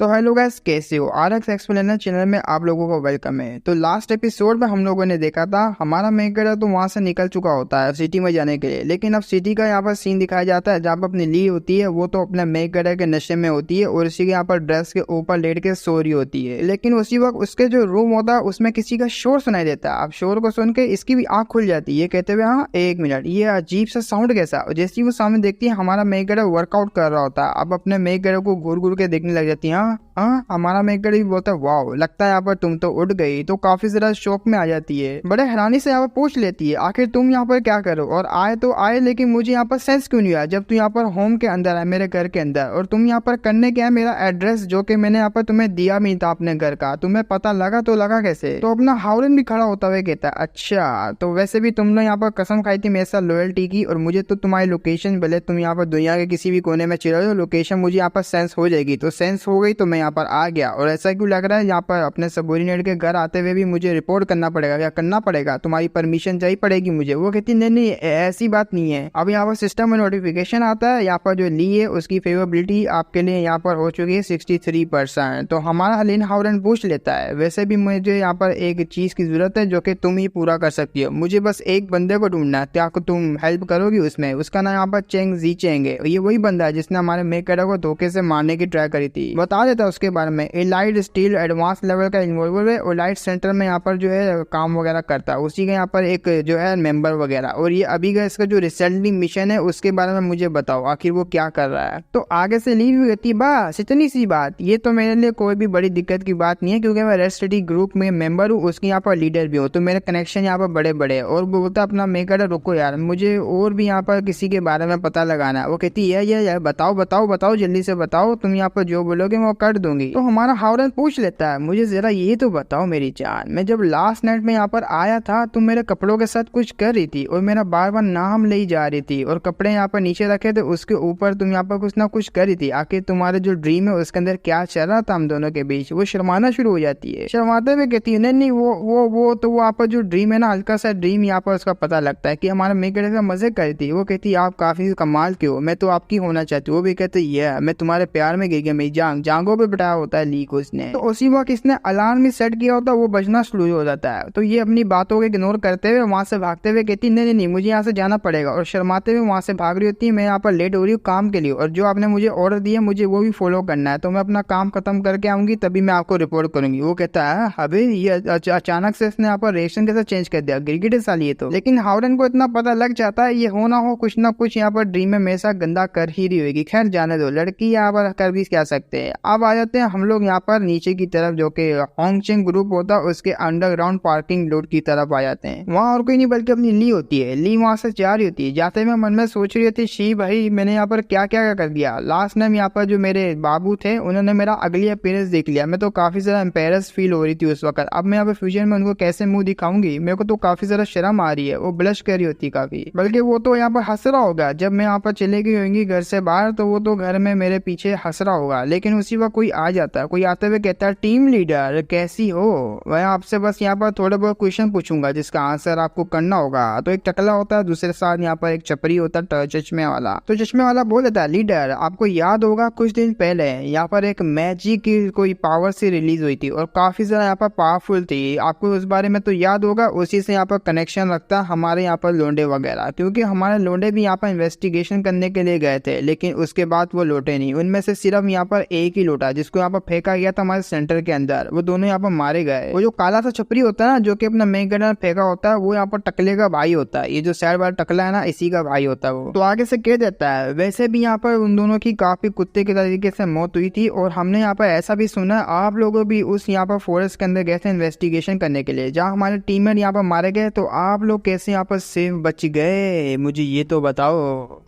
तो hello guys, कैसे हो? आरएक्स एक्सप्लेनर चैनल में आप लोगों को वेलकम है। तो लास्ट एपिसोड में हम लोगों ने देखा था हमारा मेकर तो वहां से निकल चुका होता है सिटी में जाने के लिए, लेकिन अब सिटी का यहाँ पर सीन दिखाया जाता है जहाँ पर अपनी ली होती है, वो तो अपने मेकर के नशे में होती है और उसी के यहाँ पर ड्रेस के ऊपर लेट के सो रही होती है। लेकिन उसी वक्त उसके जो रूम होता है उसमें किसी का शोर सुनाई देता है। अब शोर को सुन के इसकी भी आंख खुल जाती है, ये कहते हुए हाँ एक मिनट, ये अजीब सा साउंड कैसा। और जैसे ही वो सामने देखती है हमारा मेकर वर्कआउट कर रहा होता है, अब अपने मेकर को घूर घूर के देखने लग जाती है। हाँ हमारा मेकर भी बोलता है वाओ, लगता है यहाँ पर तुम तो उठ गई। तो काफी ज्यादा शौक में आ जाती है, बड़े हैरानी से यहाँ पर पूछ लेती है आखिर तुम यहाँ पर क्या करो, और आए तो आए लेकिन मुझे यहाँ पर सेंस क्यों नहीं आया जब तू यहाँ पर होम के अंदर है, मेरे घर के अंदर, और तुम यहाँ पर करने क्या है? मेरा एड्रेस जो कि मैंने यहाँ पर तुम्हें दिया भी था अपने घर का, तुम्हें पता लगा तो लगा कैसे? तो अपना हाउरन भी खड़ा होता हुआ कहता है अच्छा तो वैसे भी तुमने यहाँ पर कसम खाई थी मेरे साथ लॉयल्टी की, और मुझे तो तुम्हारी लोकेशन, भले तुम यहाँ पर दुनिया के किसी भी कोने में चिल्ला हो, लोकेशन मुझे यहाँ पर सेंस हो जाएगी। तो सेंस हो गई तो मैं यहाँ पर आ गया, और ऐसा क्यों लग रहा है यहाँ पर अपने सबोर्डिनेट के घर आते हुए भी मुझे रिपोर्ट करना पड़ेगा? क्या करना पड़ेगा? तुम्हारी परमिशन चाहिए पड़ेगी मुझे? वो कहती नहीं नहीं ऐसी बात नहीं है। अब यहाँ पर सिस्टम में नोटिफिकेशन आता है, यहाँ पर जो ली है उसकी फेवरेबिलिटी आपके लिए यहाँ पर हो चुकी है 63%। तो हमारा लिन हाउरन पूछ लेता है वैसे भी मुझे यहाँ पर एक चीज की जरूरत है जो कि तुम ही पूरा कर सकती हो, मुझे बस एक बंदे को ढूंढना है, क्या तुम हेल्प करोगी उसमें? उसका नाम यहाँ पर चेंग जी चेंग है, ये वही बंदा है जिसने हमारे मेकर को धोखे से मारने की ट्राई करी थी। बता देता उसके बारे में, एलाइट स्टील एडवांस लेवल का इन्वॉल्वर है, एलाइट सेंटर में यहाँ पर जो है काम वगैरह करता है, उसी का यहाँ पर एक जो है मेंबर वगैरह। और ये अभी का इसका जो रिसेंटली मिशन है उसके बारे में मुझे बताओ आखिर वो क्या कर रहा है। तो आगे से लीव हुई थी, बस इतनी सी बात, ये तो मेरे लिए कोई भी बड़ी दिक्कत की बात नहीं है क्योंकि मैं रेड सिटी ग्रुप में मेंबर हूँ, उसकी यहाँ पर लीडर भी हूँ, तो मेरे कनेक्शन यहाँ पर बड़े बड़े। और बोलता अपना मेकर रुको यार, मुझे और भी यहाँ पर किसी के बारे में पता लगाना है। वो कहती है ये बताओ बताओ बताओ जल्दी से बताओ, तुम यहाँ पर जो बोलोगे मैं वो कर दूंगी। तो हमारा हाउरन पूछ लेता है मुझे जरा ये तो बताओ मेरी जान, मैं जब लास्ट नाइट में यहाँ पर आया था तुम मेरे कपड़ों के साथ कुछ कर रही थी और मेरा बार बार नाम ले जा रही थी, और कपड़े यहाँ पर नीचे रखे थे उसके ऊपर तुम यहाँ पर कुछ ना कुछ कर रही थी, आखिर तुम्हारे जो ड्रीम है उसके अंदर क्या चल रहा था हम दोनों के बीच? वो शर्माना शुरू हो जाती है, शर्माते हुए कहती है नहीं वो तो वो यहाँ पर जो ड्रीम है ना, हल्का सा ड्रीम यहाँ पर उसका पता लगता है कि हमारा मेकर से मजे करती थी। वो कहती है आप काफी कमाल के हो, मैं तो आपकी होना चाहती हूँ। वो भी कहते ये मैं तुम्हारे प्यार में गिर गया, मेरी जांगों पे बिठाया होता है ली को इसने। तो उसी वक्त इसने अलार्म भी सेट किया होता है, वो बजना शुरू हो जाता है। तो ये अपनी बातों को इग्नोर करते हुए वहां से भागते हुए कहती नहीं नहीं मुझे यहाँ से जाना पड़ेगा, और शर्माते हुए वहां से भाग रही होती है। मैं यहाँ पर लेट हो रही हूँ काम के लिए, और जो आपने मुझे ऑर्डर दिया मुझे वो भी फॉलो करना है, तो मैं अपना काम खत्म करके आऊंगी तभी मैं आपको रिपोर्ट करूंगी। वो कहता है अबे ये अचानक से इसने यहाँ पर रिएक्शन कैसे चेंज कर दिया, गिरगिट साली है तो। लेकिन हाउरन को इतना पता लग जाता है ये हो ना हो कुछ ना कुछ यहाँ पर ड्रीम में मेरे साथ गंदा कर ही रही होगी। खैर जाने दो, लड़की यहाँ पर कर भी क्या सकते हैं। अब आ जाते हैं हम लोग यहाँ पर नीचे की तरफ, जो कि होंगचेंग ग्रुप होता है उसके अंडरग्राउंड पार्किंग लोड की तरफ आ जाते हैं। वहाँ और कोई नहीं बल्कि अपनी ली होती है। ली वहां से जा रही होती है, जाते हुए मन में सोच रही होती शी भाई मैंने यहाँ पर क्या क्या कर दिया। लास्ट टाइम यहाँ पर जो मेरे बाबू थे उन्होंने मेरा अगली अपीयरेंस देख लिया, मैं तो काफी ज्यादा एम्पेरस फील हो रही थी उस वक्त। अब मैं यहाँ पर फ्यूचर में उनको कैसे मुंह दिखाऊंगी, मेरे को तो काफी ज्यादा शर्म आ रही है। वो ब्लश कर रही होती काफी, बल्कि वो तो यहाँ पर हंस रहा होगा जब मैं यहाँ पर चले गई होंगी घर से बाहर, तो वो तो घर में मेरे पीछे हंस रहा होगा। लेकिन उसी वक्त कोई आ जाता है, कोई आते हुए कहता है टीम लीडर कैसी हो, मैं आपसे बस यहाँ पर थोड़े बहुत क्वेश्चन पूछूंगा जिसका आंसर आपको करना होगा। तो एक टकला होता है, दूसरे साथ यहाँ पर एक चपरी होता है चश्मे वाला। तो चश्मे वाला बोल देता है लीडर आपको याद होगा कुछ दिन पहले यहाँ पर एक मैजिक की कोई पावर से रिलीज हुई थी और काफी ज्यादा यहाँ पर पावरफुल थी, आपको उस बारे में तो याद होगा। उसी से यहाँ पर कनेक्शन रखता है हमारे यहाँ पर लोंडे वगैरह, क्योंकि हमारे लोंडे भी यहाँ पर इन्वेस्टिगेशन करने के लिए गए थे लेकिन उसके बाद वो लौटे नहीं। उनमें से सिर्फ यहाँ पर एक ही लौटा जिसको यहाँ पर फेंका गया था हमारे सेंटर के अंदर, वो दोनों यहाँ पर मारे गए। वो जो काला सा छपरी होता है ना जो कि अपना मेन गन फेंका होता है, वो यहाँ पर टकले का भाई होता है, ये जो साइड वाला टकला है ना इसी का भाई होता है वो। तो आगे से कह देता है वैसे भी यहाँ पर उन दोनों की काफी कुत्ते के तरीके से मौत हुई थी, और हमने यहाँ पर ऐसा भी सुना आप लोगों भी उस यहाँ पर फॉरेस्ट के अंदर गए थे इन्वेस्टिगेशन करने के लिए जहाँ हमारे टीममेट यहाँ पर मारे गए, तो आप लोग कैसे यहाँ पर सेफ बच गए मुझे ये तो बताओ।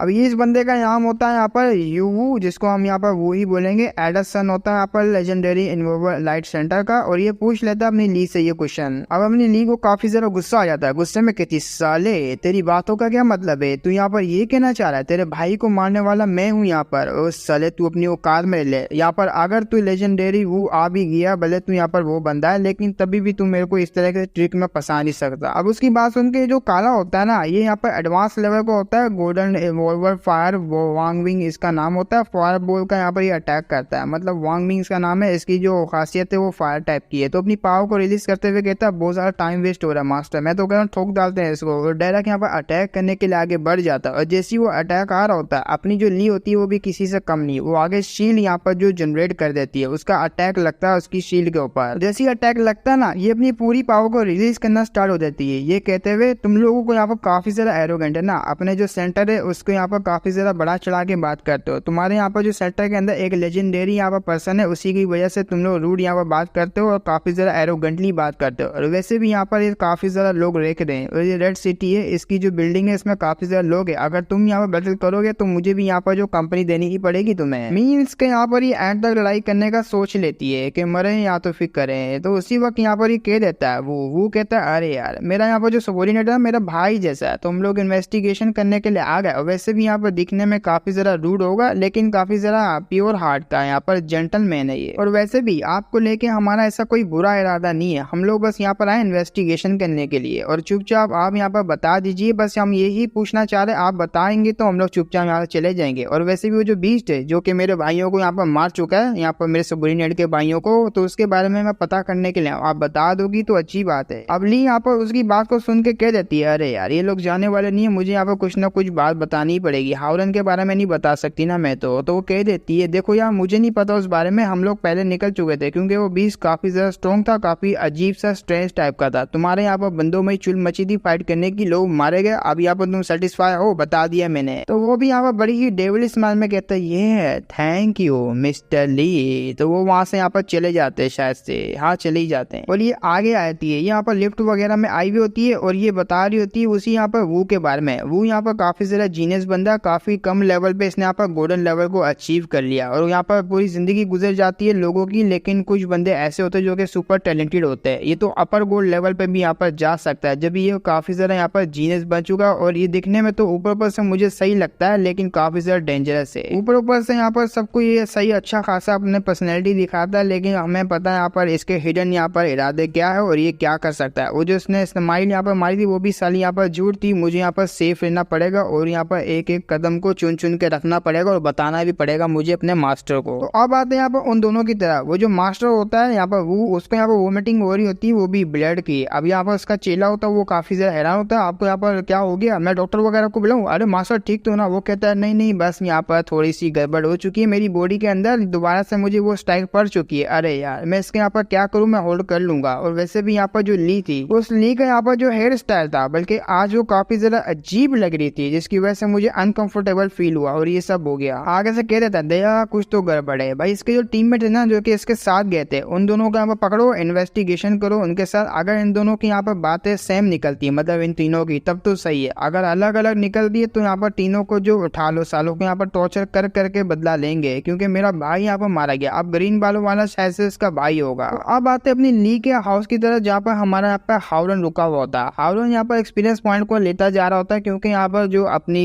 अब ये इस बंदे का नाम होता है यहाँ पर यू, जिसको हम यहाँ पर वो ही बोलेंगे। एडसन होता है यहाँ पर लेजेंडरी इन्वॉल्वर लाइट सेंटर का, और ये पूछ लेता है अपनी ली से ये क्वेश्चन। अब अपनी ली को काफी ज्यादा गुस्सा आ जाता है, गुस्से में कहती साले तेरी बातों का क्या मतलब है, तू यहाँ पर ये कहना चाह रहा है तेरे भाई को मारने वाला मैं हूँ यहाँ पर? ओ साले तू अपनी औकात में ले, यहाँ पर अगर तू लेजेंडरी वो आ भी गया, भले तू यहाँ पर वो बंदा है लेकिन तभी भी तू मेरे को इस तरह के ट्रिक में फंसा नहीं सकता। अब उसकी बात सुन के जो काला होता है ना ये यहाँ पर एडवांस लेवल का होता है, गोल्डन रिवॉल्वर फायर वांग विंग इसका नाम होता है। फायर बॉल का यहाँ पर ये अटैक करता है, मतलब वांग मिंग का नाम है, इसकी जो खासियत है वो फायर टाइप की है। तो अपनी पावर को रिलीज करते हुए कहता है बहुत सारा टाइम वेस्ट हो रहा है मास्टर, मैं तो कह रहा हूँ ठोक डालते हैं इसको। और डायरेक्ट यहाँ पर अटैक करने के लिए आगे बढ़ जाता है। और जैसे ही वो अटैक आ रहा होता है, अपनी जो ली होती है वो भी किसी से कम नहीं, वो आगे शील्ड यहाँ पर जो जनरेट कर देती है, उसका अटैक लगता है उसकी शील्ड के ऊपर। जैसे ही अटैक लगता है ना, ये अपनी पूरी पावर को रिलीज करना स्टार्ट हो जाती है। ये कहते हुए तुम लोगों को यहाँ पर काफी ज्यादा एरोगेंट है ना, अपने जो सेंटर है उसको यहाँ पर काफी ज्यादा बड़ा चढ़ा के बात करते हो। तुम्हारे यहाँ पर जो सेंटर के अंदर एक लेजेंडरी यहाँ पर पर्सन है, उसी की वजह से तुम लोग रूड यहाँ पर बात करते हो और काफी ज्यादा एरोगेंटली बात करते हो। और वैसे भी यहाँ पर ये काफी ज्यादा लोग रह रहे हैं। और ये रेड सिटी है, इसकी जो बिल्डिंग है इसमें काफी ज्यादा लोग है। अगर तुम यहाँ पर बैटल करोगे तो मुझे भी यहाँ पर जो कंपनी देनी ही पड़ेगी तुम्हें। मीन्स के यहाँ पर ये एंड तक लड़ाई करने का सोच लेती है कि मरे या तो फिर करें। तो उसी वक्त यहाँ पर ये कह देता है, वो कहता है अरे यार मेरा यहाँ पर जो सबोर्डिनेट है मेरा भाई जैसा है, तो हम लोग इन्वेस्टिगेशन करने के लिए आ गए। और वैसे भी यहाँ पर दिखने में काफी ज्यादा रूड होगा, लेकिन काफी ज्यादा प्योर हार्ट का यहाँ पर जेंटलमैन है ये। और वैसे भी आपको लेके हमारा ऐसा कोई बुरा इरादा नहीं है, हम लोग बस यहाँ पर आए इन्वेस्टिगेशन करने के लिए। और चुपचाप आप यहाँ पर बता दीजिए, बस हम यही पूछना चाह रहे, आप बताएंगे तो हम लोग चुपचाप यहाँ से चले जाएंगे। और वैसे भी वो जो बीस्ट है जो कि मेरे भाइयों को यहाँ पर मार चुका है, यहाँ पर मेरे सबोर्डिनेट के भाइयों को, तो उसके बारे में मैं पता करने के लिए आप बता दोगी तो अच्छी बात है। अब ली यहाँ पर उसकी बात को सुन के कह देती है, अरे यार ये लोग जाने वाले नहीं है, मुझे यहाँ पर कुछ ना कुछ बात बतानी पड़ेगी, हावरन के बारे में नहीं बता सकती ना मैं तो वो कह देती है, देखो यार मुझे नहीं पता उस बारे में, हम लोग पहले निकल चुके थे, क्योंकि वो बीस्ट काफी ज्यादा स्ट्रॉन्ग था, काफी अजीब सा स्ट्रेंज टाइप का था। तुम्हारे यहाँ पर बंदों में चुल मची थी फाइट करने की, लोग मारे गए, अब यहाँ पर तुम सेटिस्फाई हो, बता दिया मैंने। तो वो भी यहाँ पर बड़ी ही डेविल स्माइल में कहता है, ये थैंक यू मिस्टर ली। तो वो वहां से यहाँ पर चले जाते हैं, शायद से हाँ चले ही जाते हैं। और ये आगे आती है, यहाँ पर लिफ्ट वगैरह में आई हुई होती है और ये बता रही होती है उसी यहाँ पर वो के बारे में। वो यहाँ पर काफी ज्यादा जीनियस बंदा, काफी कम लेवल पे इसने यहाँ पर गोल्डन लेवल को अचीव कर लिया और यहाँ पर पूरी जिंदगी गुजर जाती है लोगों की। लेकिन कुछ बंदे ऐसे होते हैं जो कि सुपर टैलेंटेड होते हैं, ये तो अपर गोल्ड लेवल पे भी यहाँ पर जा सकता है। जब ये काफी ज्यादा यहाँ पर जीनियस बन चुका और ये दिखने में तो ऊपर से मुझे सही लगता है, लेकिन काफी ज्यादा डेंजरस है। ऊपर से यहाँ पर सबको ये सही अच्छा खासा अपने पर्सनैलिटी दिखाता है, लेकिन हमें पता है यहाँ पर इसके हिडन यहाँ पर इरादे क्या है और ये क्या कर सकता है। वो जो इसने स्माइल यहाँ पर मारी थी वो भी साली यहाँ पर झूठ थी। मुझे यहाँ पर सेफ रहना पड़ेगा और यहाँ पर एक एक कदम को चुन चुन के रखना पड़ेगा और बताना भी पड़ेगा मुझे अपने मास्टर को। तो अब आते हैं यहाँ पर उन दोनों की तरह। वो जो मास्टर होता है यहाँ पर वो उसको यहाँ पर वोमिटिंग हो रही होती है, वो भी ब्लड की। अब यहाँ पर उसका चेला होता है, वो काफी ज्यादा हैरान होता है, आपको यहाँ पर क्या हो गया, मैं डॉक्टर वगैरह को बुलाऊं? अरे मास्टर ठीक तो ना? वो कहता है नहीं नहीं बस यहाँ पर थोड़ी सी गड़बड़ हो चुकी है, मेरी बॉडी के अंदर दोबारा से मुझे वो स्ट्राइक पड़ चुकी है। अरे यार मैं इसके यहाँ पर क्या करूँ, मैं होल्ड कर लूंगा। और वैसे भी यहाँ पर जो ली थी, उस ली का यहाँ पर जो हेयर स्टाइल था बल्कि आज वो काफी ज्यादा अजीब लग रही थी, जिसकी वजह से मुझे अनकंफर्टेबल फील हुआ और ये सब हो गया। आगे से कह देता दया कुछ तो गड़बड़ है भाई। इसके जो टीममेट है ना जो कि इसके साथ गए थे, उन दोनों को यहाँ पर पकड़ो, इन्वेस्टिगेशन करो उनके साथ। अगर इन दोनों की यहाँ पर बातें सेम निकलती है, मतलब इन तीनों की, तब तो सही है। अगर अलग अलग निकलती है तो यहाँ पर तीनों को जो उठा लो, सालों को यहाँ पर टॉर्चर कर करके बदला लेंगे, क्योंकि मेरा भाई यहाँ पर मारा गया। अब ग्रीन बालों वाला शायद से इसका भाई होगा। तो अब आते अपनी ली के हाउस की तरफ, जहाँ पर हमारा यहाँ पर हावरन रुका हुआ होता है। हावरन यहाँ पर एक्सपीरियंस पॉइंट को लेता जा रहा होता है, क्योंकि यहाँ पर जो अपनी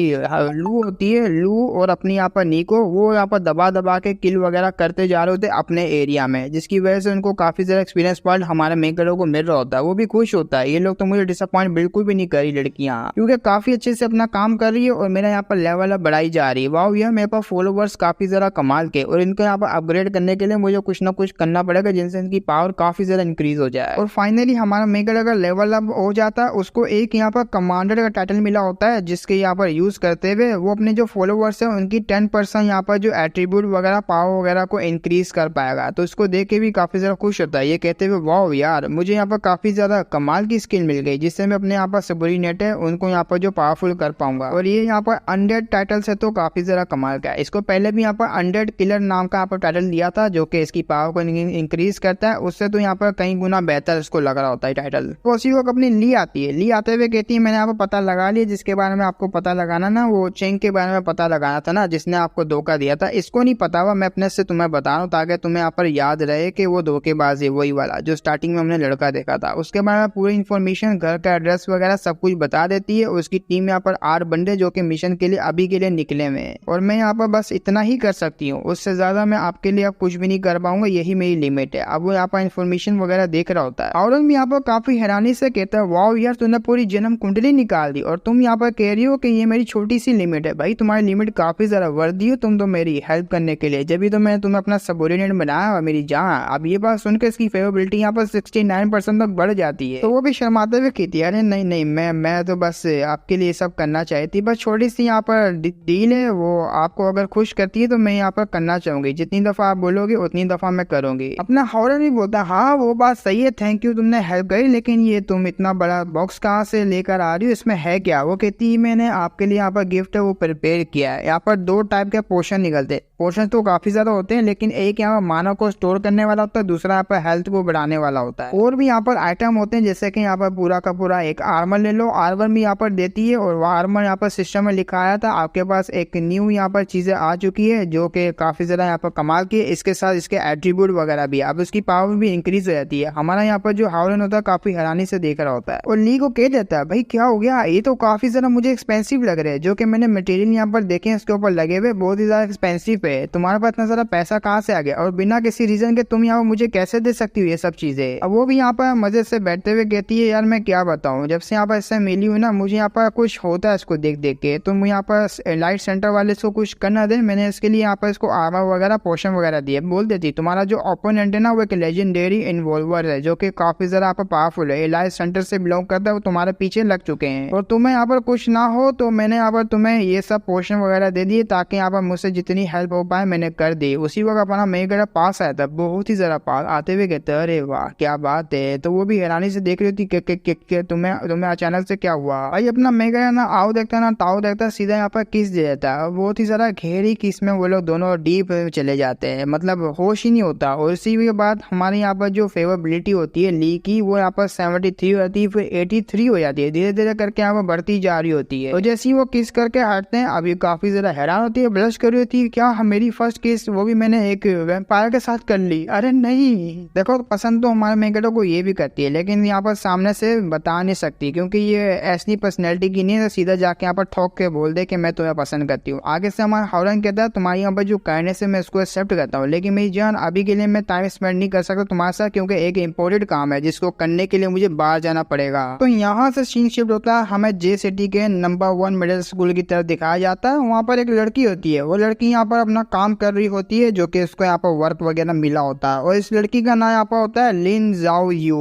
लू होती है, लू और अपनी यहाँ पर नीको, वो यहाँ पर दबा दबा के किल वगैरह करते जा रहे होते अपने एरिया में, जिसकी वजह से उनको काफी ज्यादा एक्सपीरियंस पॉइंट हमारे मेकरों को मिल रहा होता है। वो भी खुश होता है। ये लोग तो मुझे डिसअपॉइंट बिल्कुल भी नहीं कर रही लड़कियां, क्योंकि काफी अच्छे से अपना काम कर रही है और मेरा यहाँ पर लेवल अब बढ़ाई जा रही है। वाह यार मेरे पास फॉलोवर्स काफी ज्यादा कमाल के, और इनको यहाँ पर अपग्रेड करने के लिए मुझे कुछ ना कुछ करना पड़ेगा जिनसे इनकी पावर काफी ज्यादा इंक्रीज हो जाए। और फाइनली हमारा मेकर अगर लेवल अप हो जाता है, उसको एक यहाँ पर कमांडर का टाइटल मिला होता है, जिसके यहाँ पर यूज करते हुए वो अपने जो फॉलोवर्स है उनकी 10% यहाँ पर जो एट्रीब्यूट वगैरह पावर वगैरह को इंक्रीज कर पाएगा। तो इसको देख के भी काफी ज्यादा खुश होता है। ये कहते हुए वाह यार मुझे यहाँ पर काफी ज्यादा कमाल की स्किल मिल गई, जिससे मैं अपने यहाँ पर सबोर्डिनेट है उनको यहाँ पर जो पावरफुल कर पाऊंगा। और ये यहाँ पर अनडेड टाइटल से तो काफी ज्यादा कमाल का है। इसको पहले भी यहाँ पर अनडेड किलर नाम का यहाँ पर टाइटल दिया था, जो कि इसकी पावर को इंक्रीज करता है। उससे तो यहाँ पर कई गुना बेहतर इसको लग रहा होता है टाइटल। तो उसी वक्त अपनी ली आती है। ली आते हुए कहती है मैंने यहाँ पर पता लगा लिया जिसके बारे में आपको पता लगाना ना, वो चेंग के बारे में पता लगाना था ना, जिसने आपको धोखा दिया था। इसको नहीं पता हुआ, मैं अपने से तुम्हें बता रहा हूँ ताकि तुम्हें यहाँ पर याद रहे कि वो धोखेबाज है, वही वाला जो स्टार्टिंग में हमने लड़का देखा था। उसके बारे में पूरी इन्फॉर्मेशन, घर का एड्रेस वगैरह सब कुछ बता देती है। उसकी टीम यहाँ पर 8 बंदे जो कि मिशन के लिए अभी के लिए निकले हुए हैं, और मैं यहाँ पर बस इतना ही कर सकती हूँ, उससे ज्यादा मैं आपके लिए अब कुछ भी नहीं कर पाऊंगा, यही मेरी लिमिट है। अब वो यहाँ पर इन्फॉर्मेशन वगैरह देख रहा होता है। औरंग भी यहाँ पर काफी हैरानी से कहता है वाओ यार तूने पूरी जन्म कुंडली निकाल दी, और तुम यहाँ पर कह रही हो कि ये मेरी छोटी सी लिमिट है। भाई तुम्हारी लिमिट काफी ज्यादा वर्दी हो, तुम तो मेरी हेल्प करने के लिए, जब भी तो मैंने तुम्हें अपना सबोर्डिनेट बनाया और मेरी जान। अब ये बात सुनकर इसकी फेवरेबिलिटी यहाँ पर 69% तक बढ़ जाती है। तो वो भी शर्माते हुए कहती है अरे नहीं नहीं, मैं तो बस आपके लिए सब करना चाहती थी, बस छोटी सी यहाँ पर डील है, वो आपको अगर खुश करती है तो मैं यहाँ पर करना चाहूंगी, जितनी दफा आप बोलोगे उतनी दफा मैं करूंगी। अपना हॉरर भी बोलता हाँ वो बात सही है, थैंक यू तुमने हेल्प करी, लेकिन ये तुम इतना बड़ा बॉक्स कहाँ से लेकर आ रही हो, इसमें है क्या? वो कहती है मैंने आपके लिए यहाँ पर गिफ्ट है वो प्रिपेयर किया है। यहाँ पर 2 टाइप के पोर्शन निकलते, पोर्शन तो काफी ज्यादा होते हैं, लेकिन एक यहाँ पर मानव को स्टोर करने वाला होता है, दूसरा यहाँ पर हेल्थ को बढ़ाने वाला होता है। और भी यहाँ पर आइटम होते हैं, जैसे कि यहाँ पर पूरा का पूरा एक आर्मर ले लो, आर्मर भी यहाँ पर देती है, और वो आर्मर यहाँ पर सिस्टम में लिखा आया था आपके पास एक न्यू यहाँ पर चीजें आ चुकी है जो कि काफी ज्यादा यहाँ पर कमाल की है। इसके साथ इसके एट्रीब्यूट वगैरह भी, अब उसकी पावर भी इंक्रीज हो जाती है। हमारा यहाँ पर जो हावरन होता है काफी हैरानी से देख रहा होता है और ली को कह देता है भाई क्या हो गया, ये तो काफी ज्यादा मुझे एक्सपेंसिव लग रहे हैं, जो कि मैंने मटेरियल यहाँ पर देखे इसके ऊपर लगे हुए बहुत ही ज्यादा एक्सपेंसिव है, तुम्हारे पास इतना सारा पैसा कहाँ से आ गया और बिना किसी रीजन के तुम यहाँ पर मुझे कैसे दे सकती हो ये सब चीजें। अब वो भी यहाँ पर मजे से बैठते हुए कहती है यार मैं क्या बताऊँ, जब से यहाँ पर इससे मिली हुई ना मुझे यहाँ पर कुछ होता है इसको देख देख के, तुम यहाँ पर लाइट सेंटर वाले इसको कुछ करना दे, मैंने इसके लिए यहाँ पर इसको आर्मर वगैरह पोशन वगैरह दिए। बोल देती तुम्हारा जो ओपोनेंट है ना वो एक लेजेंडरी इन्वॉल्वर है जो कि काफी ज्यादा यहाँ पर पावरफुल है, लाइट सेंटर से बिलोंग करता है, वो तुम्हारे पीछे लग चुके हैं और तुम्हें यहाँ पर कुछ ना हो तो मैंने यहाँ पर तुम्हें ये सब पोशन वगैरह दे दिए ताकि यहाँ पर मुझसे जितनी हेल्प हो पाए मैंने कर दी। उसी वक्त अपना मेघड़ा पास आया था, बहुत ही ज्यादा पास आते हुए कहते अरे वाह क्या बात है। तो वो भी हैरानी से देख रही थी कि तुम्हें अचानक से क्या हुआ। भाई अपना मेघड़ा ना आओ देखता ना ताओ देखता, सीधा यहाँ पर किस दे देता है, बहुत ही ज्यादा गहरी किस में वो लोग दोनों डीप चले जाते हैं, मतलब होश ही नहीं होता। और इसी के बाद हमारे यहाँ पर जो फेवरेबिलिटी होती है ली की वो यहाँ पर 73 होती है, फिर 83 हो जाती है, धीरे धीरे करके यहाँ पर बढ़ती जा रही होती है। तो जैसे ही वो किस करके हटते हैं अभी काफी ज्यादा हैरान होती है, ब्लश कर रही होती है, क्या मेरी फर्स्ट किस वो भी मैंने एक वैम्पायर के साथ कर ली। अरे नहीं देखो पसंद तो हमारे मेघड़ों को ये भी करती है, लेकिन यहाँ पर सामने से बता नहीं सकती क्योंकि ये ऐसी पर्सनैलिटी की नहीं है, सीधा जाके यहाँ पर ठोक के बोल दे कि मैं तुम्हें पसंद करती हूँ। आगे से हमारा हावरन कहता है तुम्हारी यहाँ पर जो काइंडनेस है मैं इसको एक्सेप्ट करता हूँ, लेकिन मेरी जान अभी के लिए मैं टाइम स्पेंड नहीं कर सकता तुम्हारे साथ क्योंकि एक इम्पोर्टेंट काम है जिसको करने के लिए मुझे बाहर जाना पड़ेगा। तो यहाँ से सीन शिफ्ट होता है, हमें जे सिटी के नंबर 1 मिडिल स्कूल की तरफ दिखाया जाता है। वहाँ पर एक लड़की होती है, वो लड़की यहाँ पर अपना काम कर रही होती है जो कि उसको यहाँ पर वर्क वगैरह मिला होता है और इस लड़की का नाम यहाँ पर होता है लिन जाओ यू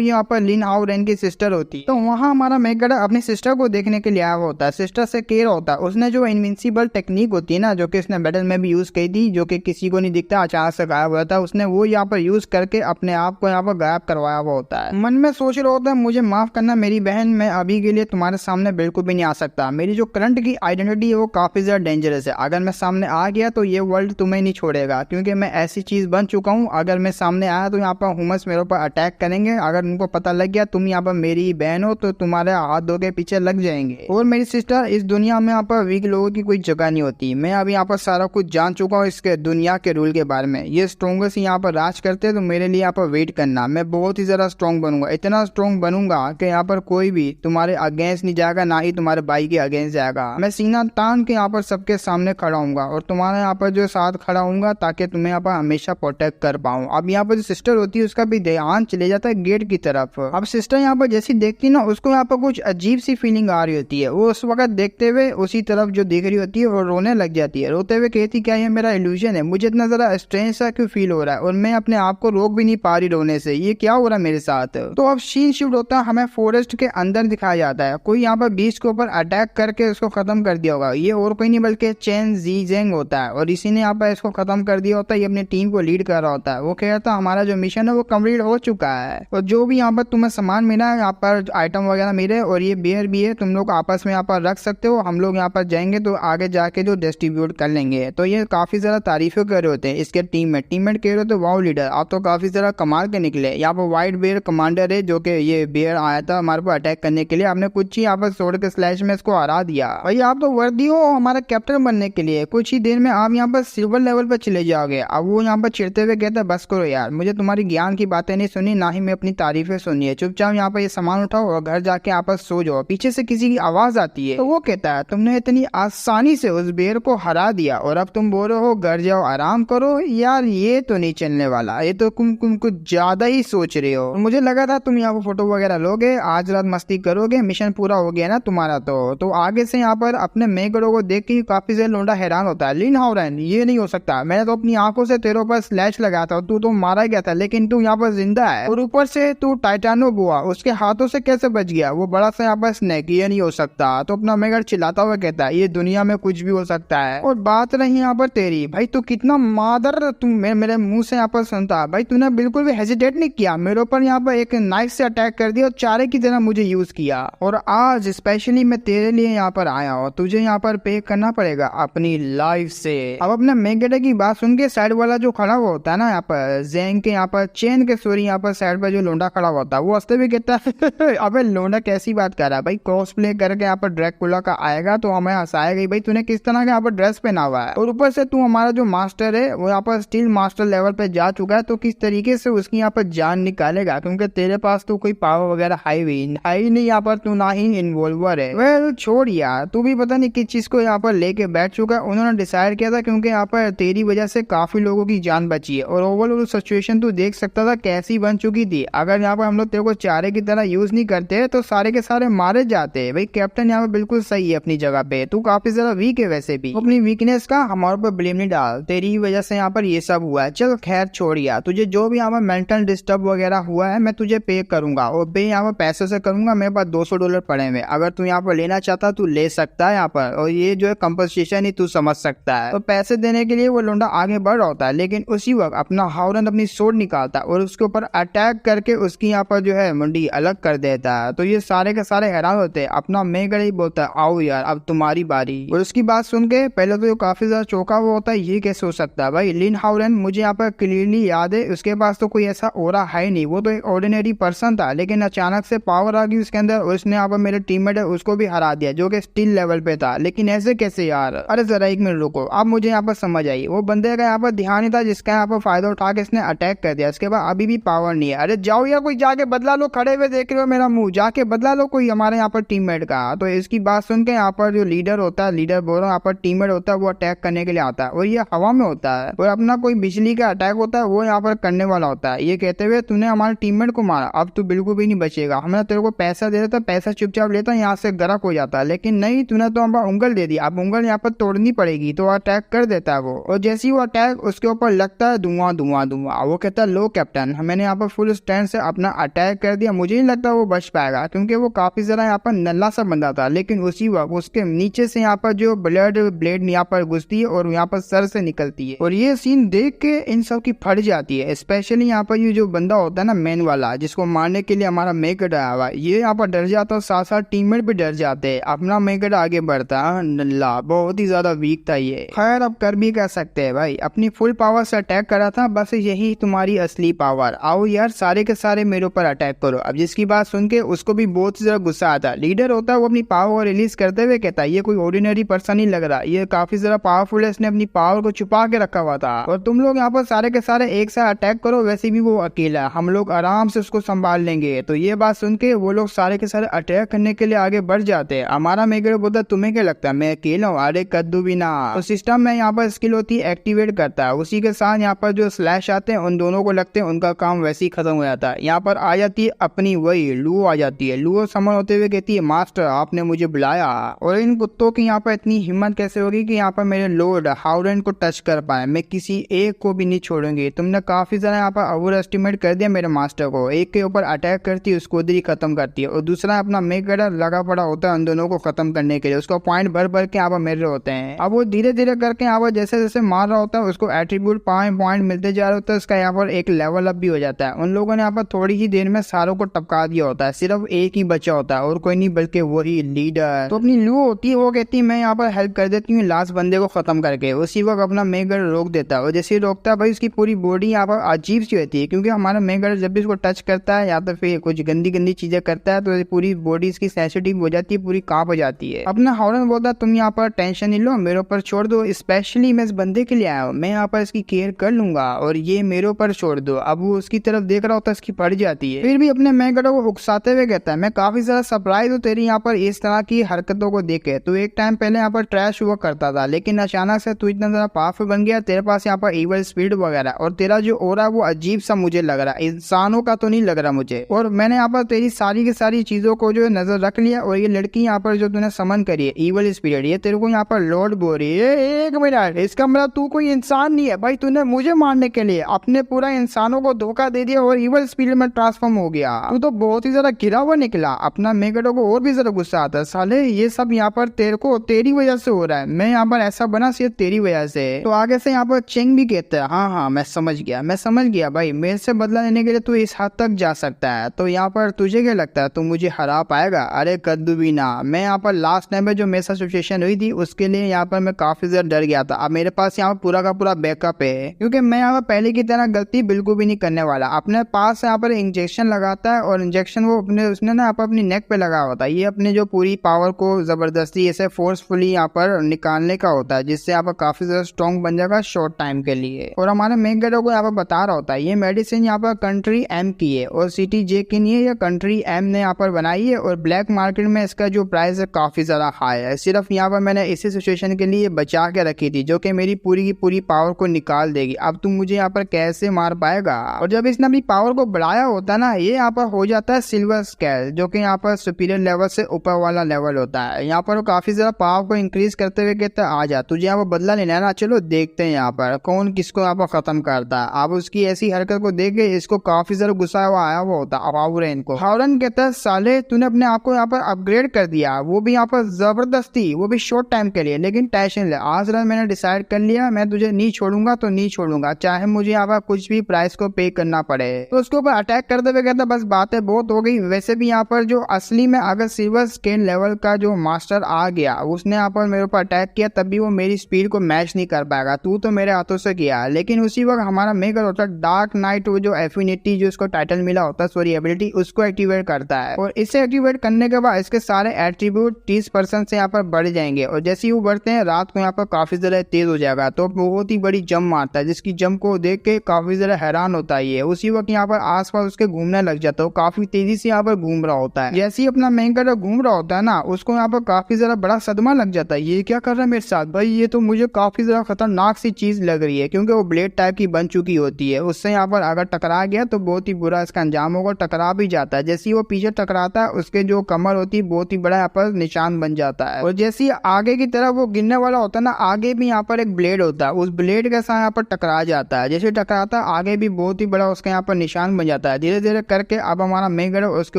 यहाँ पर लिन हाउ रेन की सिस्टर होती है। तो वहाँ हमारा मेघड़ा अपनी सिस्टर को देखने के लिए आया होता है, सिस्टर से केयर होता है, उसने जो इनविंसिबल टेक्निक होती है ना जो कि उसने बैटल में भी यूज की थी जो कि किसी को नहीं दिखता अचानक से गायब होता है, उसने वो यहाँ पर यूज करके अपने आप को यहाँ पर गायब करवाया हुआ होता है। मन में सोच रहा होता है मुझे माफ करना मेरी बहन, मैं अभी के लिए तुम्हारे सामने बिल्कुल भी नहीं आ सकता, मेरी जो करंट की आइडेंटिटी है वो काफी ज्यादा डेंजरस है, अगर मैं सामने आ गया तो ये वर्ल्ड तुम्हें नहीं छोड़ेगा क्योंकि मैं ऐसी चीज बन चुका हूँ, अगर मैं सामने आया तो यहाँ पर ह्यूमंस मेरे ऊपर अटैक करेंगे, अगर उनको पता लग गया तुम यहाँ पर मेरी बहन हो तो तुम्हारे हाथ धो के पीछे लग जाएंगे। और मेरी सिस्टर इस दुनिया में यहाँ पर वीक लोगों की कोई जगह नहीं होती, मैं अभी यहाँ पर सारा कुछ जान चुका हूँ इसके दुनिया के रूल के बारे में, ये स्ट्रॉन्गेस्ट यहाँ पर राज करते हैं तो मेरे लिए यहाँ पर वेट करना, मैं बहुत ही ज्यादा स्ट्रॉन्ग बनूंगा, इतना स्ट्रॉन्ग बनूंगा कि यहाँ पर कोई भी तुम्हारे अगेंस्ट नहीं जाएगा, ना ही तुम्हारे भाई के अगेंस्ट जाएगा, मैं सीना तान के यहाँ पर सबके सामने खड़ा हूँगा और तुम्हारे यहाँ पर जो साथ खड़ा हूँगा ताकि तुम्हें यहाँ पर हमेशा प्रोटेक्ट कर पाऊँ। अब यहाँ पर जो सिस्टर होती है उसका भी ध्यान चले जाता है गेट की तरफ। अब सिस्टर यहाँ पर जैसी देखती ना उसको यहाँ पर कुछ अजीब सी फीलिंग आ रही होती है, वो उस वक्त देखते हुए उसी तरफ जो देख रही होती है और रोने लग जाती है, रोते हुए कहती क्या ये मेरा इल्यूजन है, मुझे इतना ज्यादा स्ट्रेंज सा क्यों फील हो रहा है और मैं अपने आप को रोक भी नहीं पा रही रोने से, ये क्या हो रहा है मेरे साथ। तो अब सीन शिफ्ट होता है, हमें फॉरेस्ट के अंदर दिखाया जाता है, कोई यहाँ पर बीच के ऊपर अटैक करके उसको खत्म कर दिया होगा, ये और कोई नहीं बल्कि चेन ज़ीज़ेंग होता है और इसी ने यहाँ पर इसको खत्म कर दिया होता है, ये अपनी टीम को लीड कर रहा होता है। वो कहता है हमारा जो मिशन है वो कंप्लीट हो चुका है और जो भी यहाँ पर तुम्हें सामान मिला है यहाँ पर आइटम वगैरह मिले और ये बियर भी है, तुम लोग आपस में यहाँ पर रख सकते हो, हम लोग यहाँ पर जाएंगे तो आगे जाके जो डिस्ट्रीब्यूट कर लेंगे। तो ये काफी ज्यादा तारीफें कर रहे होते हैं इसके टीममेट कह रहे होते वाओ लीडर आप तो काफी ज्यादा कमाल के निकले। यहाँ पर व्हाइट बियर कमांडर है जो कि ये बियर आया था हमारे को अटैक करने के लिए, आपने कुछ ही यहाँ पर सोड के स्लैश में इसको हरा दिया। भाई आप तो वर्दी हो हमारा कैप्टन बनने के लिए, कुछ ही देर में आप यहाँ पर सिल्वर लेवल पर चले जाओगे। अब वो यहाँ पर चिढ़ते हुए कहता है बस करो यार, मुझे तुम्हारी ज्ञान की बातें नहीं सुनी, ना ही मैं अपनी तारीफें सुनी है, चुपचाप यहाँ पर ये सामान उठाओ और घर जाके आप सो जाओ। पीछे से किसी की आवाज आती है तो वो कहता है तुमने इतनी आसानी से उस बेर को हरा दिया और अब तुम बोल रहे हो घर जाओ आराम करो, यार ये तो नहीं चलने वाला, ये तो तुम कुछ ज्यादा ही सोच रहे हो। मुझे लगा था तुम यहाँ पर फोटो वगैरह लोगे, आज रात मस्ती करोगे, मिशन पूरा हो गया ना तुम्हारा। तो आगे से यहाँ पर अपने मेघड़ों को देख के काफी ज्यादा लोंडा हैरान होता है, लिन हाउ रेन ये नहीं हो सकता, मैंने तो अपनी आंखों से तेरे ऊपर स्लैश लगाया था, तू तो मारा गया था लेकिन तू यहाँ पर जिंदा है, और ऊपर से तू टाइटानो बुआ उसके हाथों से कैसे बच गया, वो बड़ा सा यहाँ पर स्नेक, ये नहीं हो सकता। तो अपना मेगड़ चिल्लाता हुआ कहता है ये दुनिया में कुछ भी हो सकता है। और बात रही यहाँ पर तेरी, भाई तू कितना मादर, तू मेरे मुंह से यहाँ पर सुनता, भाई तूने बिल्कुल भी हेजिटेट नहीं किया, मेरे ऊपर यहाँ पर एक नाइफ से अटैक कर दिया और चारे की तरह मुझे यूज किया, और आज स्पेशली मैं तेरे लिए यहाँ पर आया हूँ, तुझे यहाँ पर पे करना पड़ेगा अपनी लाइफ से। अब अपने मेगड़े की बात सुन के साइड वाला जो खड़ा हुआ होता है ना यहाँ पर जेंग के यहाँ पर चेन के सूरी यहाँ पर साइड पर जो लोंडा खड़ा होता है वो हंसते भी कहता है अबे लोंडा कैसी बात कर रहा है भाई, कॉस्प्ले करके यहाँ पर ड्रैकुला का आएगा तो हमें हंसाएगा भाई, तूने किस तरह का यहाँ पर ड्रेस पहना हुआ है, और ऊपर से तू हमारा जो मास्टर है वो यहाँ पर स्टील मास्टर लेवल पे जा चुका है, तो किस तरीके से उसकी यहाँ पर जान निकालेगा, क्योंकि तेरे पास तो कोई पावर वगैरह हाई नहीं यहाँ पर, तू ना ही इन्वॉल्वर है। वेल छोड़ यार, तू भी पता नहीं किस चीज को यहाँ पर लेके बैठ चुका है। उन्होंने डिसाइड किया था क्योंकि यहाँ पर तेरी वजह से काफी लोगों की जान बची है, और ओवरऑल सिचुएशन तू देख सकता था कैसी बन चुकी थी। अगर यहाँ पर हम लोग तेरे को चारे की तरह यूज नहीं करते तो सारे के सारे मारे जाते। भाई कैप्टन यहाँ पर बिल्कुल सही है अपनी जगह पे, तू काफी ज्यादा वीक है वैसे भी, अपनी वीकनेस का हमारे ऊपर ब्लेम नहीं डाल, तेरी ही वजह से यहाँ पर ये सब हुआ है। चल खैर छोड़िया, तुझे जो भी यहाँ पर मेंटल डिस्टर्ब वगैरह हुआ है मैं तुझे पे करूंगा, और पे यहाँ पर पैसे से करूंगा, मेरे पास $200 पड़े हुए, अगर तू यहाँ पर लेना चाहता तू ले सकता है यहाँ पर, और ये जो है कंपनसेशन ही तू समझ सकता है। तो पैसे देने के लिए वो लोंडा आगे बढ़ रहा होता है, लेकिन उसी वक्त अपना हाउरन अपनी सोड निकालता है और उसके ऊपर अटैक करके उसकी यहाँ पर जो है मुंडी अलग कर देता है। तो ये सारे के सारे हैरान होते हैं, अपना मेगड़ ही बोलता है आओ यार अब तुम्हारी बारी। और उसकी बात सुन के पहले तो काफी ज्यादा चौंका हुआ होता है, ये कैसे हो सकता है भाई, लिन हाउरन मुझे यहाँ पर क्लियरली याद है उसके पास तो कोई ऐसा ओरा है नहीं, वो तो एक ऑर्डिनरी पर्सन था, लेकिन अचानक से पावर आ गई उसके अंदर और उसने यहाँ पर मेरे टीममेट है उसको भी हरा दिया जो कि स्टील लेवल पे था। लेकिन ऐसे कैसे यार, अरे जरा एक मिनट रुको, अब मुझे यहाँ पर समझ आई, वो बंदे का यहाँ पर ध्यान नहीं था जिसका यहाँ पर फायदा उठा के इसने अटैक कर दिया, इसके बाद अभी भी पावर नहीं है। अरे जाओ यार कोई जाके बदला लो, खड़े हुए देख रहे हो मेरा मुंह, जाके बदला लो कोई हमारे यहाँ पर टीममेट का। तो इसकी बात सुन के यहाँ पर जो लीडर होता है, लीडर बोल रहा हूँ, यहाँ पर टीममेट होता है वो अटैक करने के लिए आता है, और ये हवा में होता है, और अपना कोई बिजली का अटैक होता है वो यहाँ पर करने वाला होता है। ये कहते हुए तूने हमारे टीममेट को मारा, अब तू बिल्कुल भी नहीं बचेगा, हमने तेरे को पैसा दे देता, पैसा चुपचाप लेता यहाँ से गरक हो जाता, लेकिन नहीं तूने तो हमारा उंगल दे दी, अब उंगल यहाँ पर तोड़नी पड़ेगी। तो अटैक कर देता है वो, और जैसे ही वो अटैक उसके ऊपर लगता है धुआं धुआं धुआं, वो कहता है लो कैप्टन मैंने यहाँ पर फुल स्ट्रेंथ से अपना अटैक कर दिया, मुझे नहीं लगता वो बच पाएगा, क्योंकि वो काफी ज्यादा यहाँ पर नल्ला सा बंदा था। लेकिन उसी वक्त उसके नीचे से यहाँ पर जो ब्लेड यहाँ पर घुसती है और यहाँ पर सर से निकलती है, और ये सीन देख के इन सब की फट जाती है। स्पेशली यहाँ पर ये जो बंदा होता है ना मेन वाला, जिसको मारने के लिए हमारा मेगड़ आया हुआ, ये यहाँ पर डर जाता है, साथ साथ टीममेट भी डर जाते हैं। अपना मेगड़ आगे बढ़ता है, नल्ला बहुत ही ज्यादा वीक था ये, खैर अब कर भी कर सकते हैं भाई, अपनी फुल पावर से अटैक करा था, बस यही तुम्हारी असली पावर, आओ यार सारे के सारे मेरे ऊपर अटैक करो। अब जिसकी बात सुन के उसको भी बहुत ज्यादा गुस्सा आता है, लीडर होता है वो अपनी पावर रिलीज करते हुए कहता है ये कोई ऑर्डिनरी पर्सन नहीं लग रहा, ये काफी ज्यादा पावरफुल है, इसने अपनी पावर को छुपा के रखा हुआ था, और तुम लोग यहाँ पर सारे के सारे एक साथ अटैक करो, वैसे भी वो अकेला, हम लोग आराम से उसको संभाल लेंगे। तो ये बात सुन के वो लोग सारे के सारे अटैक करने के लिए आगे बढ़ जाते हैं। हमारा मेगड़ बोलता तुम्हें क्या लगता है मैं अकेला हूँ, अरे कद्दू भी ना। तो सिस्टम में यहाँ पर स्किल होती है एक्टिवेट करता है, उसी के साथ यहाँ पर जो स्लैश आते हैं उन दोनों को लगते हैं उनका काम वैसे ही खत्म हो जाता है। यहाँ पर आ जाती है अपनी वही लुओ आ जाती है, लुओ समन होते हुए कहती है मास्टर आपने मुझे बुलाया, और इन कुत्तों की यहाँ पर इतनी हिम्मत कैसे होगी कि यहाँ पर मेरे लॉर्ड हाउरन को टच कर पाए, मैं किसी एक को भी नहीं छोड़ूंगी, तुमने काफी ज्यादा यहाँ पर ओवर एस्टिमेट कर दिया मेरे मास्टर को, एक के ऊपर अटैक करती है उसको उधर ही खत्म करती है, और दूसरा अपना मेगड़ लगा पड़ा होता है उन दोनों को खत्म करने के लिए, उसको पॉइंट भर भर के यहाँ पर मेरे होते हैं। अब वो धीरे धीरे करके यहाँ पर जैसे जैसे मार रहा होता है उसको एट्रीब्यूट पॉइंट मिलते जा रहे होते हैं, उसका यहाँ पर एक लेवल अप भी हो जाता है। उन लोगों ने यहाँ पर थोड़ी ही देर में सारों को टपका दिया होता है, सिर्फ एक ही बचा होता है और कोई नहीं बल्कि वही लीडर। तो अपनी लू होती है वो कहती है मैं यहाँ पर हेल्प कर देती हूँ लास्ट बंदे को खत्म करके, उसी वक्त अपना मेगड़ रोक देता है, और जैसे ही रोकता है भाई उसकी पूरी बॉडी यहाँ पर अजीब सी होती है, क्योंकि हमारा मेगड़ जब भी उसको टच करता है या तो फिर कुछ गंदी गंदी चीजें करता है तो पूरी बॉडी इसकी सेंसिटिव हो जाती है, पूरी कांप हो जाती है। अपना हाउरन बोलता है तुम यहाँ पर टेंशन नहीं लो, मेरे ऊपर छोड़ दो, स्पेशली मैं इस बंदे के लिए आया हूँ, मैं यहाँ पर इसकी केयर कर लूंगा और ये मेरे ऊपर छोड़ दो। अब वो उसकी तरफ देख रहा होता है, इसकी पड़ जाती है, फिर भी अपने मेगड़ को उकसाते हुए कहता है मैं काफी ज्यादा सरप्राइज हूँ तेरी यहाँ पर इस तरह की हरकतों को देखे, तू एक टाइम पहले यहाँ पर ट्रैश हुआ करता था लेकिन अचानक से तू इतना ज्यादा पावरफुल बन गया, तेरे पास यहाँ पर इवल स्पीड वगैरह, और तेरा जो ओरा वो अजीब सा मुझे लग रहा है, इंसानों का तो नहीं लग रहा मुझे, और मैंने यहाँ पर तेरी सारी की सारी चीजों को जो नजर रख लिया, और ये लड़की यहाँ पर जो तूने समन करी है इवल स्पिरिट, ये तेरे को यहाँ पर लॉर्ड बोल रही है। एक मिनट, इसका मतलब तू कोई इंसान नहीं है भाई, तूने मुझे मारने के लिए अपने पूरा इंसानों को धोखा दे दिया और इवल स्पिरिट में ट्रांसफॉर्म हो गया। तू तो बहुत ही ज्यादा गिरा हुआ निकला। अपना मेगेडो को और भी ज्यादा गुस्सा आता है, साले ये सब यहाँ पर तेरी वजह से हो रहा है, मैं यहाँ पर ऐसा बना सिर्फ तेरी वजह से। तो आगे से यहाँ पर चेंग भी कहता है हाँ मैं समझ गया भाई, मेरे से बदला लेने के लिए तू इस हद तक जा सकता है। तो यहाँ पर तुझे क्या लगता है तू मुझे हरा पाएगा? अरे कद्दू भी ना। मैं यहाँ पर लास्ट टाइम में जो मेरे साथ सिचुएशन हुई थी उसके लिए यहाँ पर मैं काफी ज्यादा डर गया था। अब मेरे पास यहाँ पर पूरा का पूरा बैकअप है, क्योंकि मैं यहाँ पर पहले की तरह गलती बिल्कुल भी नहीं करने वाला। अपने पास यहाँ पर इंजेक्शन लगाता है और इंजेक्शन वो उसने ना यहाँ पर अपनी नेक पे लगा होता है। ये अपने जो पूरी पावर को जबरदस्ती ऐसे फोर्सफुली यहाँ पर निकालने का होता है, जिससे यहाँ पर काफी ज्यादा स्ट्रॉन्ग बन जाएगा शॉर्ट टाइम के लिए। और हमारे मेगेडो को यहाँ पर बता रहा होता है ये मेडिसिन यहाँ पर कंट्री एम की है और सिटी जे की नहीं है, ये कंट्री एम ने यहाँ पर बनाई है और ब्लैक मार्केट में इसका जो प्राइस है काफी ज्यादा हाई है। सिर्फ यहाँ पर मैंने इसी सिचुएशन के लिए बचा के रखी थी, जो कि मेरी पूरी की पूरी पावर को निकाल देगी। अब तुम मुझे यहाँ पर कैसे मार पाएगा? और जब इसने अपनी पावर को बढ़ाया होता ना, ये यहाँ पर हो जाता है सिल्वर स्केल, जो कि यहाँ पर सुपीरियर लेवल से ऊपर वाला लेवल होता है। यहाँ पर वो काफी ज्यादा पावर को इंक्रीज करते हुए कहता है आ जा, तुझे यहाँ पर बदला लेना है ना, चलो देखते हैं यहाँ पर कौन किसको यहाँ पर खत्म करता है। अब उसकी ऐसी हरकत को देख के इसको काफी ज्यादा गुस्सा आया हुआ होता है हावरेन को। हावरेन कहता है साले तूने अपने आप को यहाँ पर अपग्रेड कर दिया, वो भी यहाँ पर जबरदस्ती, वो भी शॉर्ट टाइम के लिए। लेकिन टेंशन ले, आज रात मैंने डिसाइड कर लिया मैं तुझे नहीं छोड़ूंगा तो नहीं छोड़ूंगा, चाहे मुझे यहाँ पर कुछ भी प्राइस को पे करना पड़े। तो उसके ऊपर अटैक करते हुए कहता बस बातें बहुत हो गई। वैसे भी यहाँ पर जो असली में अगर सिल्वर स्केल लेवल का जो मास्टर आ गया, उसने यहाँ पर मेरे ऊपर अटैक किया, तब भी वो मेरी स्पीड को मैच नहीं कर पाएगा। तू तो मेरे हाथों से किया। लेकिन उसी वक्त हमारा मेकर होता है डार्क नाइट, वो जो एफिनिटी जो उसको टाइटल मिला होता है, सॉरी एबिलिटी, उसको एक्टिवेट करता है। और इसे एक्टिवेट करने के बाद इसके सारे एट्रीब्यूट 30% से यहाँ पर बढ़ जाएंगे। और जैसे ही वो बढ़ते हैं रात को यहाँ पर काफी ज्यादा तेज हो जाएगा। तो बहुत ही बड़ी जंप मारता है, जिसकी जंप को देख के काफी ज्यादा हैरान होता है। उसी वक्त यहाँ पर आसपास उसके घूमने लग जाता है, काफी तेजी से यहाँ पर घूम रहा होता है। जैसे ही अपना मेकर घूम रहा होता है ना, उसको यहाँ पर काफी ज्यादा बड़ा सदमा लग जाता है। ये क्या कर रहा है मेरे साथ भाई, ये तो मुझे काफी ज्यादा खतरनाक सी चीज लग रही है, क्योंकि वो ब्लेड टाइप की बन चुकी होती है। उससे यहाँ पर अगर टकरा गया तो बहुत ही बुरा इसका अंजाम होगा। टकरा भी जाता है, जैसे ही वो पीछे टकराता है उसके जो कमर होती है बहुत ही बड़ा यहाँ पर निशान बन जाता है। और जैसे ही आगे की तरफ वो गिरने वाला होता है ना, आगे भी यहाँ पर एक ब्लेड होता है, उस ब्लेड के साथ यहाँ पर टकरा जाता है। जैसे टकराता है आगे भी बहुत ही बड़ा उसका यहाँ पर निशान बन जाता है। धीरे धीरे करके अब हमारा मेगर उसके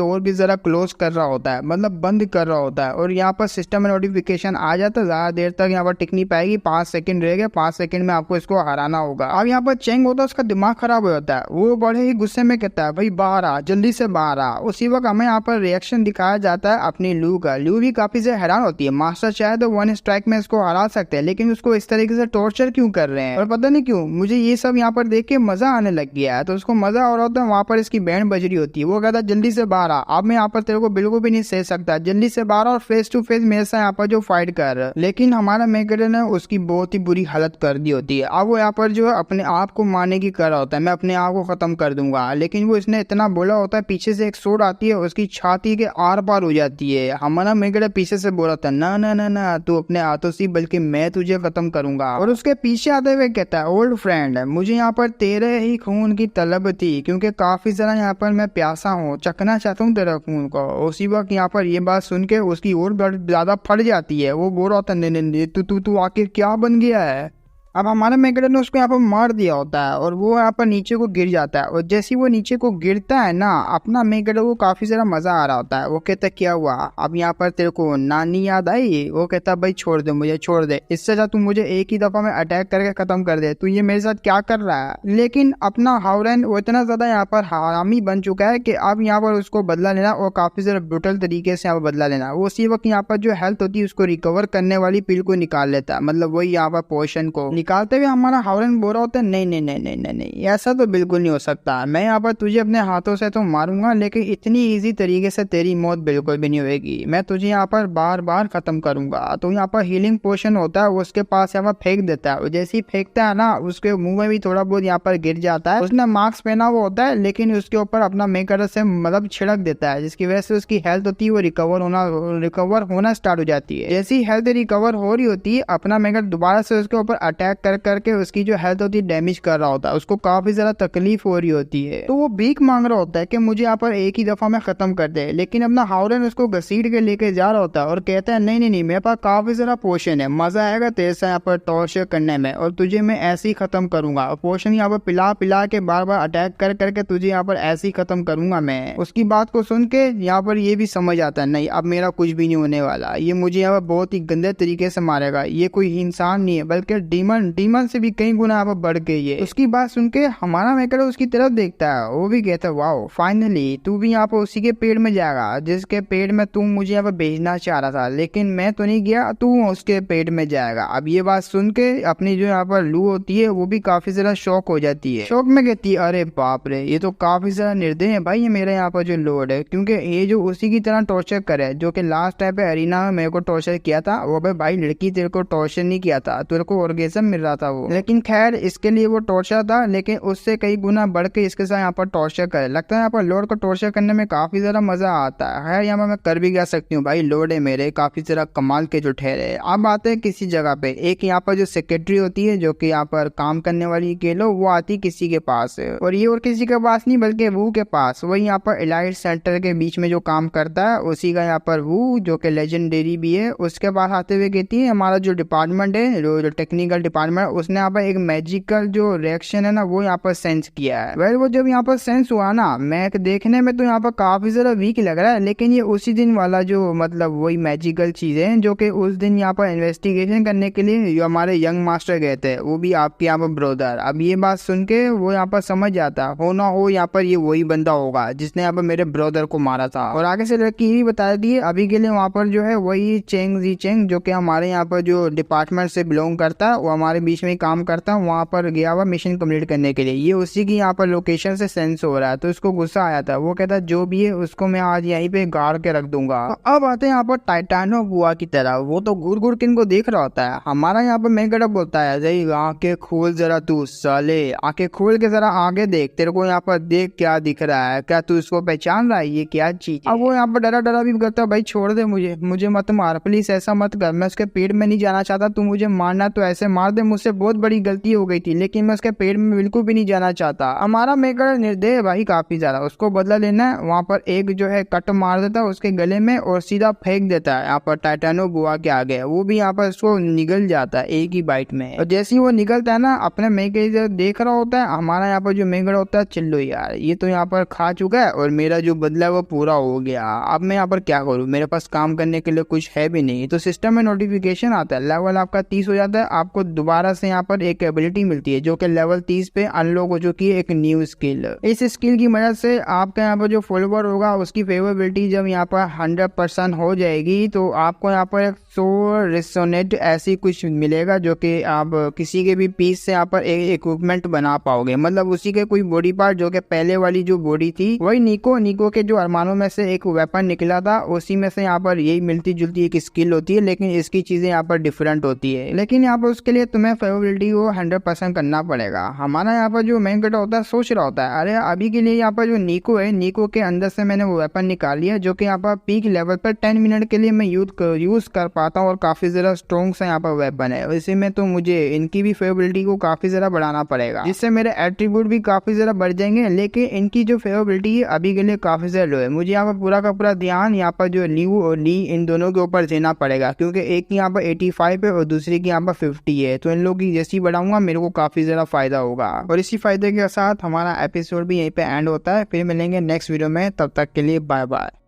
और भी जरा क्लोज कर रहा होता है, मतलब बंद कर रहा होता है। और यहाँ पर सिस्टम में नोटिफिकेशन आ जाता है, ज्यादा देर तक यहाँ पर टिक नहीं पाएगी, 5 सेकंड रह गए, 5 सेकंड में आपको इसको हराना होगा। अब यहाँ पर चेंग होता है, उसका दिमाग खराब हो जाता है। वो बड़े ही गुस्से में कहता है भाई बाहर आ, जल्दी से बाहर आ। उसी वक्त हमें यहाँ पर रिएक्शन दिखाया जाता है अपनी लू का। लू भी काफी से हैरान होती है, मास्टर चाहे तो 1 स्ट्राइक में इसको हरा सकते हैं, लेकिन उसको इस तरीके से टॉर्चर क्यों कर रहे हैं। और पता नहीं क्यों मुझे ये सब यहाँ पर देख के मजा आने लग गया है। तो उसको मजा हो रहा होता है, वहाँ पर इसकी बैंड बज रही होती है। वो कहता है जल्दी से बाहर आ, अब मैं यहाँ पर तेरे को बिल्कुल भी नहीं सह सकता, जल्दी से बाहर और फेस टू फेस मेरे साथ यहाँ पर जो फाइट कर। लेकिन हमारा मेकर ने उसकी बहुत ही बुरी हालत कर दी होती है। अब वो यहाँ पर जो है अपने आप को मारने की कर रहा होता है, मैं अपने आप को खत्म कर दूंगा। लेकिन वो इसने इतना बोला होता है, पीछे से एक सोड आती है, उसकी छाती के आर पार हो जाती है। हमारा मेकर पीछे से बोला था ना ना ना ना, तू अपने हाथों से, बल्कि मैं तुझे खत्म करूंगा। और उसके पीछे आते हुए कहता है ओल्ड फ्रेंड, मुझे यहाँ पर तेरे ही खून की तलब थी, क्योंकि काफी ज्यादा यहाँ पर मैं प्यासा हूँ, चखना चाहता हूँ तेरा खून को। उसी वक्त यहाँ पर ये बात सुन के उसकी और ज्यादा फट जाती है। वो बोल रहा था नहीं तू आखिर क्या बन गया है। अब हमारे मेगेडो ने उसको यहाँ पर मार दिया होता है और वो यहाँ पर नीचे को गिर जाता है। और जैसे ही वो नीचे को गिरता है ना, अपना मेगेडो को काफी सारा मजा आ रहा होता है। वो कहता है क्या हुआ, अब यहाँ पर तेरे को नानी याद आई। वो कहता है भाई छोड़ दे मुझे, छोड़ दे, इससे अच्छा तू मुझे एक ही दफा में अटैक करके खत्म कर दे, तू ये मेरे साथ क्या कर रहा है। लेकिन अपना हावरेन वो इतना ज्यादा यहाँ पर हरामी बन चुका है कि अब यहाँ पर उसको बदला लेना और काफी ज्यादा ब्रूटल तरीके से यहाँ पर बदला लेना। वो उसी वक्त यहाँ पर जो हेल्थ होती है उसको रिकवर करने वाली पिल को निकाल लेता है, मतलब वही यहाँ पर पोर्शन को निकालते हुए हमारा हावरेन बोल रहा होता है नहीं नहीं नहीं नहीं नहीं नहीं, ऐसा तो बिल्कुल नहीं हो सकता। मैं यहाँ पर तुझे अपने हाथों से तो मारूंगा, लेकिन इतनी इजी तरीके से तेरी मौत बिल्कुल भी नहीं होगी। मैं तुझे यहाँ पर बार बार खत्म करूंगा। तो यहाँ पर हीलिंग पोशन होता है, वो उसके पास यहाँ पर फेंक देता है। जैसे ही फेंकता है ना, उसके मुंह में भी थोड़ा बहुत यहाँ पर गिर जाता है। उसने मास्क पहना हुआ होता है, लेकिन उसके ऊपर अपना मेकर से मतलब छिड़क देता है, जिसकी वजह से उसकी हेल्थ होती है वो रिकवर होना स्टार्ट हो जाती है। जैसी हेल्थ रिकवर हो रही होती है, अपना मेकर दोबारा से उसके ऊपर अटैक अटैक कर करके उसकी जो हेल्थ होती है डैमेज कर रहा होता है, उसको काफी ज्यादा तकलीफ हो रही होती है। तो वो भीख मांग रहा होता है कि मुझे यहाँ पर एक ही दफा में खत्म कर दे, लेकिन अपना हाउरन उसको घसीट के लेके जा रहा होता है और कहता है नहीं नहीं नहीं, मेरे पास काफी सारा पोशन है, मजा आएगा तेरे से यहाँ पर टॉर्चर करने में और तुझे मैं ऐसे ही खत्म करूंगा। पोशन यहाँ पर पिला पिला के बार बार अटैक कर करके तुझे यहाँ पर ऐसे ही खत्म करूंगा मैं। उसकी बात को सुन के यहाँ पर ये भी समझ आता है नहीं अब मेरा कुछ भी नहीं होने वाला, ये मुझे यहाँ पर बहुत ही गंदे तरीके से मारेगा, ये कोई इंसान नहीं है बल्कि डीमन से भी कई गुना यहाँ पर बढ़ गई है। उसकी बात सुन के हमारा मेकर उसकी तरफ देखता है, वो भी कहता है वाओ फाइनली तू भी यहाँ पर उसी के पेड़ में जाएगा जिसके पेड़ में तू मुझे यहाँ पर भेजना चाह रहा था, लेकिन मैं तो नहीं गया, तू उसके पेड़ में जाएगा। अब ये बात सुन के अपनी जो यहाँ पर लू होती है वो भी काफी ज्यादा शॉक हो जाती है, शॉक में कहती है अरे बाप रे ये तो काफी ज्यादा निर्दयी है भाई ये मेरे यहाँ पर जो लॉर्ड है, क्योंकि ये जो उसी की तरह टॉर्चर करे जो कि लास्ट टाइम पे अरीना में मेरे को टॉर्चर किया था, वो भाई लड़की तेरे को टॉर्चर नहीं किया था, तेरे को ऑर्गेजम मिल रहा था वो, लेकिन खैर इसके लिए वो टॉर्चर था, लेकिन उससे कई गुना बढ़ के इसके साथ यहाँ पर टॉर्चर करे। लगता है यहाँ पर लॉर्ड को टॉर्चर करने में काफी ज्यादा मजा आता है। खैर यहाँ पर मैं कर भी क्या सकती हूँ भाई, लॉर्ड है मेरे, काफी ज्यादा कमाल के जो ठहरे। अब आते हैं किसी जगह पे, एक यहाँ पर जो सेक्रेटरी होती है जो कि यहाँ पर काम करने वाली कह लो, वो आती किसी के पास, और ये और किसी के पास नहीं बल्कि वो के पास, वही यहाँ पर एलाइट सेंटर के बीच में जो काम करता है उसी का यहाँ पर वो जो कि लेजेंडरी भी है, उसके पास आते हुए कहती है हमारा जो डिपार्टमेंट है जो टेक्निकल डिपार्टमेंट, उसने यहाँ पर एक मैजिकल जो रिएक्शन है ना वो यहाँ पर सेंस किया है। वेल वो जब यहाँ पर सेंस हुआ ना, मैं देखने में तो यहाँ पर काफी ज्यादा वीक लग रहा है, लेकिन ये उसी दिन वाला जो मतलब वही मैजिकल चीज है जो कि उस दिन यहाँ पर इन्वेस्टिगेशन करने के लिए जो हमारे यंग मास्टर गए थे, वो भी आपके यहाँ पर ब्रदर। अब ये बात सुन के वो यहाँ पर समझ जाता हो ना हो यहाँ पर ये वही बंदा होगा जिसने यहाँ पर मेरे ब्रदर को मारा था। और आगे से लड़की भी बता दी है अभी के लिए वहाँ पर जो है वही चेंग जी चेंग जो कि हमारे यहाँ पर जो डिपार्टमेंट से बिलोंग करता है, वो हमारे बीच में काम करता है, वहाँ पर गया हुआ मिशन कंप्लीट करने के लिए। ये उसी की यहाँ पर लोकेशन से सेंस हो रहा है, तो उसको गुस्सा आया था, वो कहता जो भी है उसको मैं आज यहीं पे गाड़ के रख दूंगा। अब आते हैं यहाँ पर टाइटानो बुआ की तरह, वो तो घूर घूर किन को देख रहा होता है। हमारा यहाँ पर मेकअप बोलता है जय आंखें खोल जरा तू साले, आंखें खोल के जरा आगे देख, तेरे को यहाँ पर देख क्या दिख रहा है, क्या तू इसको पहचान रहा है, ये क्या चीज है। अब वो यहाँ पर डरा डरा भी करता है भाई छोड़ दे मुझे मत मार प्लीज, ऐसा मत कर, मैं उसके पेट में नहीं जाना चाहता, तू मुझे मारना तो ऐसे मार दे, मुझसे बहुत बड़ी गलती हो गई थी, लेकिन मैं उसके पेट में बिल्कुल भी नहीं जाना चाहता। हमारा मेकर निर्दय भाई काफी ज्यादा, उसको बदला लेना है, वहाँ पर एक जो है कट मार देता है उसके गले में और सीधा फेंक देता है यहाँ पर टाइटानो बुआ के आगे, वो भी यहाँ पर उसको निगल जाता है एक ही बाइट में। और जैसे ही वो निकलता है ना, अपने मेकर देख रहा होता है, हमारा यहाँ पर जो मेकर होता है चिल्लो यार ये तो यहाँ पर खा चुका है और मेरा जो बदला है वो पूरा हो गया, अब मैं यहाँ पर क्या करूँ, मेरे पास काम करने के लिए कुछ है भी नहीं। तो सिस्टम में नोटिफिकेशन आता है, लेवल आपका 30 हो जाता है, आपको दोबारा से यहाँ पर एक एबिलिटी मिलती है जो कि लेवल 30 पे अनलॉक हो चुकी है, एक न्यू स्किल। इस स्किल की मदद से आपका यहाँ पर जो फॉलोवर होगा उसकी फेवरेबिलिटी जब यहाँ पर 100% हो जाएगी, तो आपको यहाँ पर एक सोल रिसोनेट ऐसी कुछ मिलेगा जो कि आप किसी के भी पीस से यहाँ पर एक इक्विपमेंट बना पाओगे, मतलब उसी के कोई बॉडी पार्ट जो कि पहले वाली जो बॉडी थी वही निको के जो अरमानों में से एक वेपन निकला था उसी में से यहाँ पर यही मिलती जुलती एक स्किल होती है, लेकिन इसकी चीजें यहाँ पर डिफरेंट होती है, लेकिन यहाँ पर उसके लिए तुम्हें फेवरेबिलिटी को 100% करना पड़ेगा। हमारा यहाँ पर जो मेन कटर होता है सोच रहा होता है अरे अभी के लिए यहाँ पर जो निको है, निको के अंदर से मैंने वो वेपन निकाल लिया जो कि यहाँ पर पीक लेवल पर 10 मिनट के लिए मैं यूज कर पाता हूँ और काफी ज्यादा स्ट्रॉन्ग सा यहाँ पर वेपन है, इसी में तो मुझे इनकी भी फेवरेबिलिटी को काफी ज्यादा बढ़ाना पड़ेगा जिससे मेरे एट्रीब्यूट भी काफी ज्यादा बढ़ जाएंगे, लेकिन इनकी जो फेवरेबिलिटी है अभी के लिए काफी ज्यादा लो है। मुझे यहाँ पर पूरा का पूरा ध्यान यहाँ पर जो ल्यू और ली इन दोनों के ऊपर देना पड़ेगा, क्योंकि एक की यहाँ पर 85 है और दूसरी की यहाँ पर 50 है, तो इन लोगों की जैसी बढ़ाऊंगा मेरे को काफी ज्यादा फायदा होगा। और इसी फायदे के साथ हमारा एपिसोड भी यहीं पे एंड होता है, फिर मिलेंगे नेक्स्ट वीडियो में, तब तक के लिए बाय बाय।